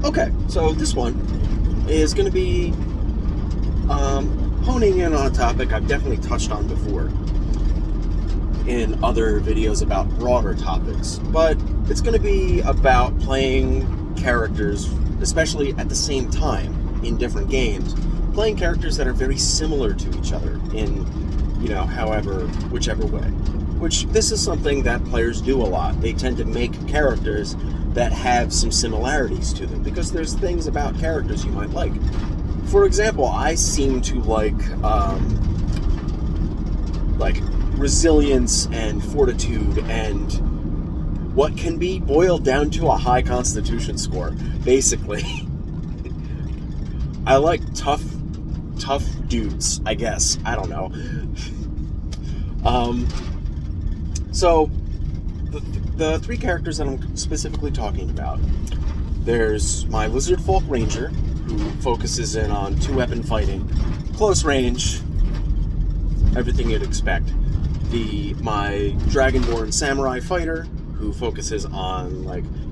Okay, so this one is going to be honing in on a topic I've definitely touched on before in other videos about broader topics, but it's going to be about playing characters, especially at the same time in different games, playing characters that are very similar to each other in, whichever way. Which, this is something that players do a lot. They tend to make characters that have some similarities to them, because there's things about characters you might like. For example, I seem to like resilience and fortitude and what can be boiled down to a high constitution score, basically. I like tough dudes, I guess. I don't know. So, the three characters that I'm specifically talking about, there's my Lizard Folk Ranger, who focuses in on 2-weapon fighting, close range, everything you'd expect. My Dragonborn Samurai Fighter, who focuses on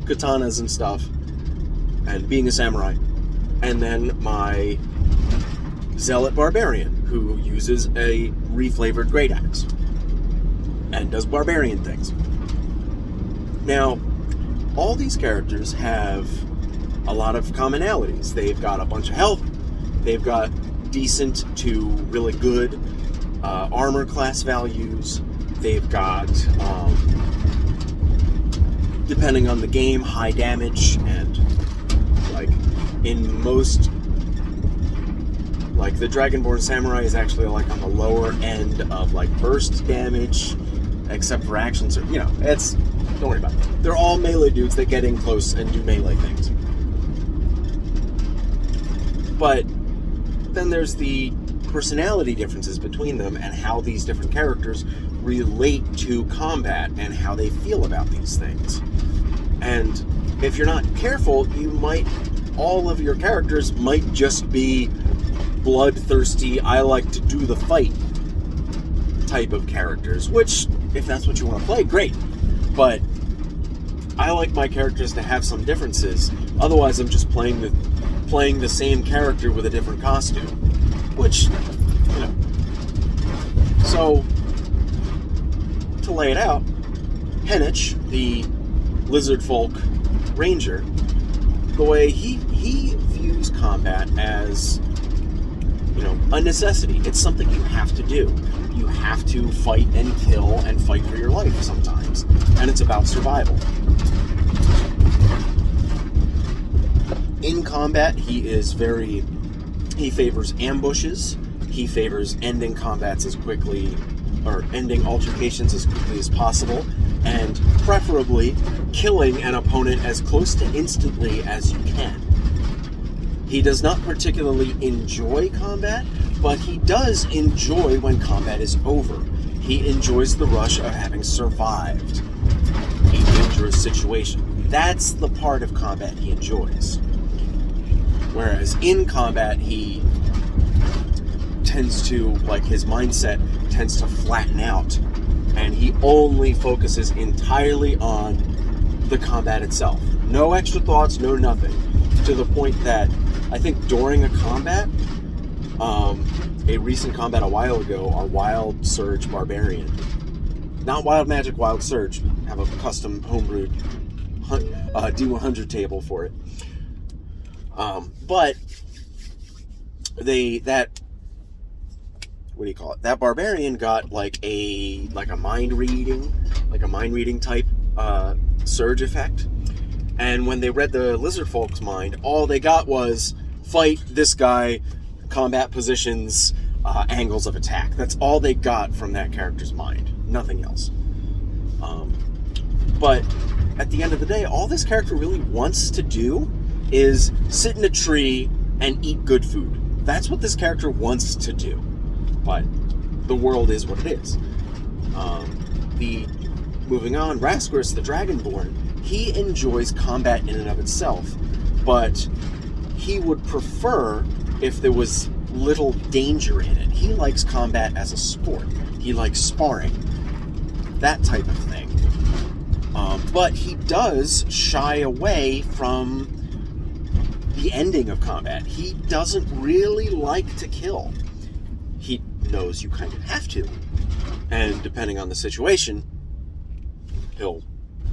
katanas and stuff, and being a samurai. And then my Zealot Barbarian, who uses a reflavored Great Axe and does barbarian things. Now, all these characters have a lot of commonalities. They've got a bunch of health, they've got decent to really good armor class values, they've got, depending on the game, high damage, and in most, the Dragonborn Samurai is actually on the lower end of burst damage, except for actions. Don't worry about it. They're all melee dudes that get in close and do melee things. But then there's the personality differences between them and how these different characters relate to combat and how they feel about these things. And if you're not careful, all of your characters might just be bloodthirsty, I like to do the fight type of characters, which, if that's what you want to play, great. But I like my characters to have some differences. Otherwise, I'm just playing the same character with a different costume, which, So, to lay it out, Henich, the Lizard Folk Ranger, the way he views combat as, a necessity. It's something you have to do. You have to fight and kill and fight for your life sometimes. And it's about survival. In combat, he favors ambushes. He favors ending ending altercations as quickly as possible, and preferably killing an opponent as close to instantly as you can. He does not particularly enjoy combat, but he does enjoy when combat is over. He enjoys the rush of having survived a dangerous situation. That's the part of combat he enjoys. Whereas in combat, he tends to, his mindset tends to flatten out, and he only focuses entirely on the combat itself. No extra thoughts, no nothing. To the point that I think during a combat, a recent combat a while ago, our Wild Surge Barbarian, not Wild Magic, Wild Surge, have a custom homebrewed D100 table for it. But that barbarian got a mind reading type surge effect. And when they read the Lizard Folk's mind, all they got was fight this guy, combat positions, angles of attack. That's all they got from that character's mind. Nothing else. But at the end of the day, all this character really wants to do is sit in a tree and eat good food. That's what this character wants to do. But the world is what it is. Moving on, Rascaris the Dragonborn, he enjoys combat in and of itself, but he would prefer if there was little danger in it. He likes combat as a sport. He likes sparring, that type of thing. But he does shy away from the ending of combat. He doesn't really like to kill. He knows you kind of have to. And depending on the situation, he'll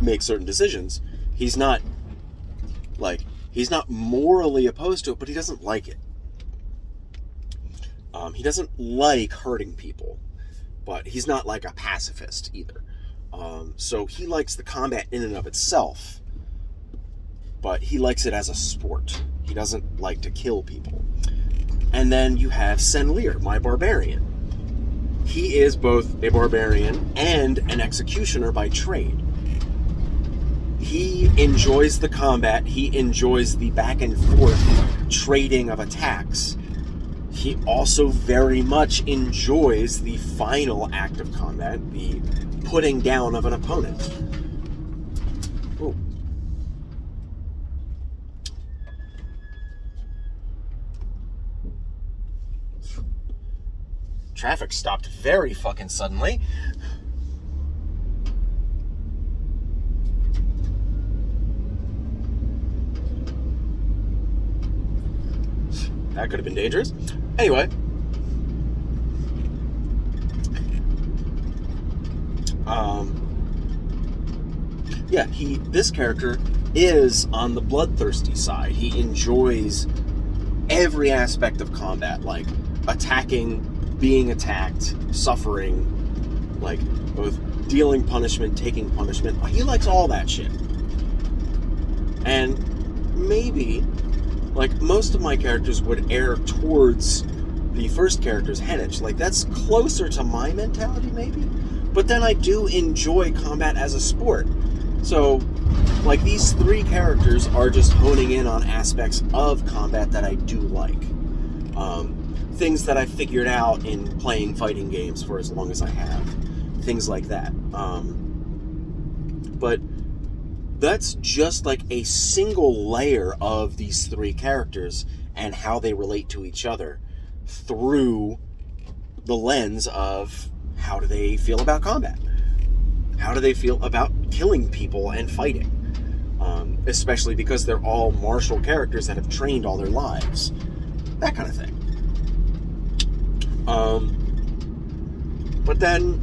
make certain decisions. He's not morally opposed to it, but he doesn't like it. He doesn't like hurting people, but he's not like a pacifist either. So he likes the combat in and of itself, but he likes it as a sport. He doesn't like to kill people. And then you have Senlir, my barbarian. He is both a barbarian and an executioner by trade. He enjoys the combat. He enjoys the back and forth trading of attacks. He also very much enjoys the final act of combat, the putting down of an opponent. Ooh. Traffic stopped very fucking suddenly. That could have been dangerous. Anyway. This character is on the bloodthirsty side. He enjoys every aspect of combat, like attacking, being attacked, suffering, like both dealing punishment, taking punishment. He likes all that shit. And maybe, like, most of my characters would err towards the first character's Henich. Like, that's closer to my mentality, maybe. But then I do enjoy combat as a sport. So, like, these three characters are just honing in on aspects of combat that I do like. Things that I figured out in playing fighting games for as long as I have. Things like that. But that's just like a single layer of these three characters and how they relate to each other through the lens of how do they feel about combat? How do they feel about killing people and fighting? Especially because they're all martial characters that have trained all their lives. That kind of thing. But then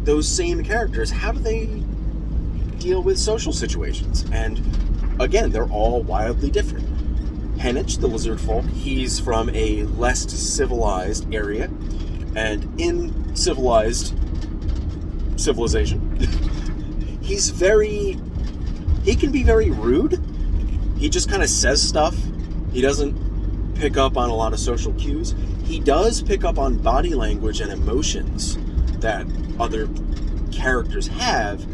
those same characters, how do they deal with social situations? And again, they're all wildly different. Henich, the lizard folk, he's from a less civilized area, and in civilization, he can be very rude. He just kind of says stuff. He doesn't pick up on a lot of social cues. He does pick up on body language and emotions that other characters have,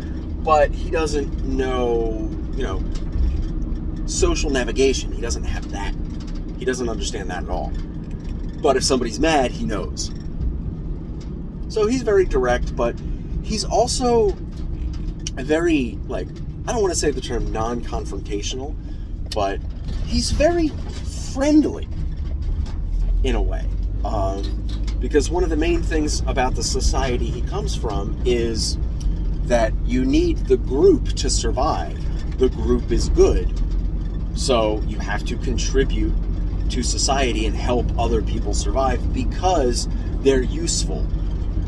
but he doesn't know, social navigation. He doesn't have that. He doesn't understand that at all. But if somebody's mad, he knows. So he's very direct, but he's also very, I don't want to say the term non-confrontational, but he's very friendly in a way. Because one of the main things about the society he comes from is that you need the group to survive. The group is good. So you have to contribute to society and help other people survive because they're useful,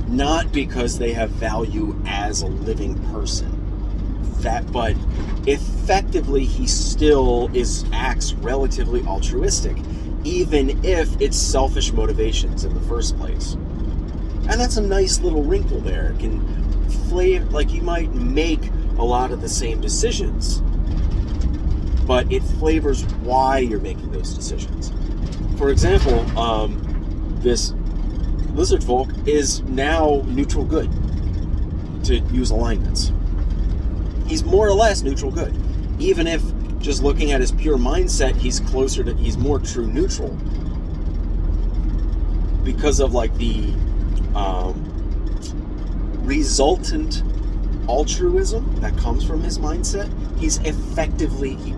not because they have value as a living person. But effectively he still acts relatively altruistic, even if it's selfish motivations in the first place. And that's a nice little wrinkle there. It can you might make a lot of the same decisions, but it flavors why you're making those decisions. For example, this lizard folk is now neutral good, to use alignments. He's more or less neutral good, even if just looking at his pure mindset, he's more true neutral. Because of the resultant altruism that comes from his mindset, he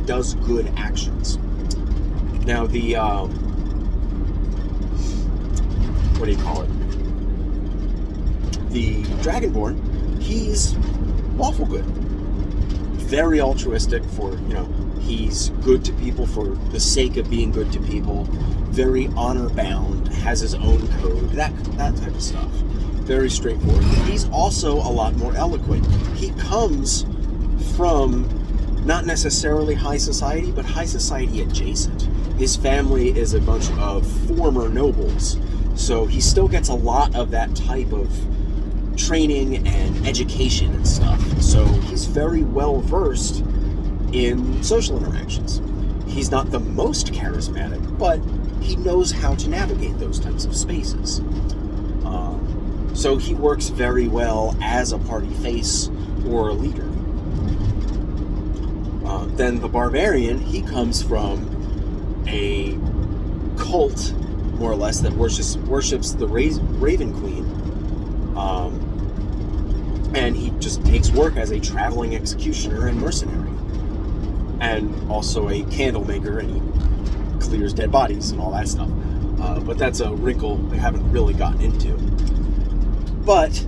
does good actions. Now what do you call it? The Dragonborn, he's lawful good. Very altruistic He's good to people for the sake of being good to people. Very honor-bound, has his own code, that type of stuff. Very straightforward. He's also a lot more eloquent. He comes from not necessarily high society, but high society adjacent. His family is a bunch of former nobles, so he still gets a lot of that type of training and education and stuff. So he's very well versed in social interactions. He's not the most charismatic, but he knows how to navigate those types of spaces. So he works very well as a party face or a leader. Then the barbarian, he comes from a cult, more or less, that worships the Raven Queen. And he just takes work as a traveling executioner and mercenary. And also a candle maker, and he clears dead bodies and all that stuff. But that's a wrinkle they haven't really gotten into. But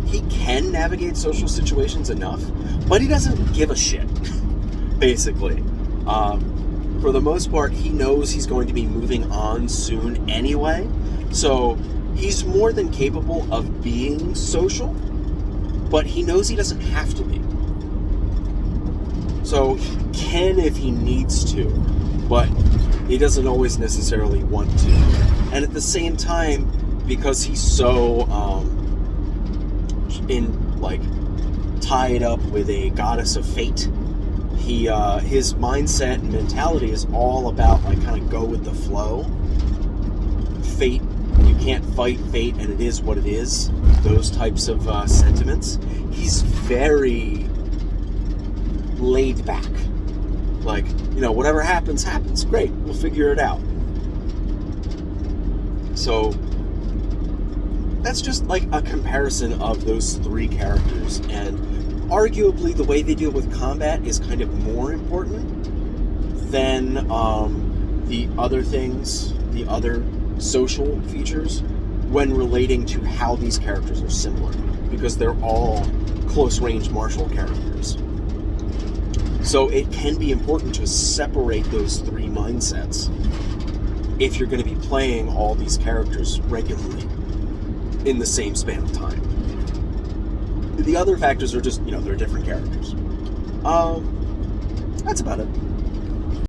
he can navigate social situations enough, but he doesn't give a shit, basically. For the most part, he knows he's going to be moving on soon anyway, so he's more than capable of being social, but he knows he doesn't have to be. So he can if he needs to, but he doesn't always necessarily want to. And at the same time, because he's so tied up with a goddess of fate, his mindset and mentality is all about kind of go with the flow. Fate, you can't fight fate, and it is what it is. Those types of sentiments. He's very laid back. Whatever happens, happens. Great, we'll figure it out. So that's just a comparison of those three characters, and arguably the way they deal with combat is kind of more important than the other things, the other social features, when relating to how these characters are similar, because they're all close-range martial characters. So it can be important to separate those three mindsets if you're going to be playing all these characters regularly in the same span of time. The other factors are just, they're different characters. That's about it.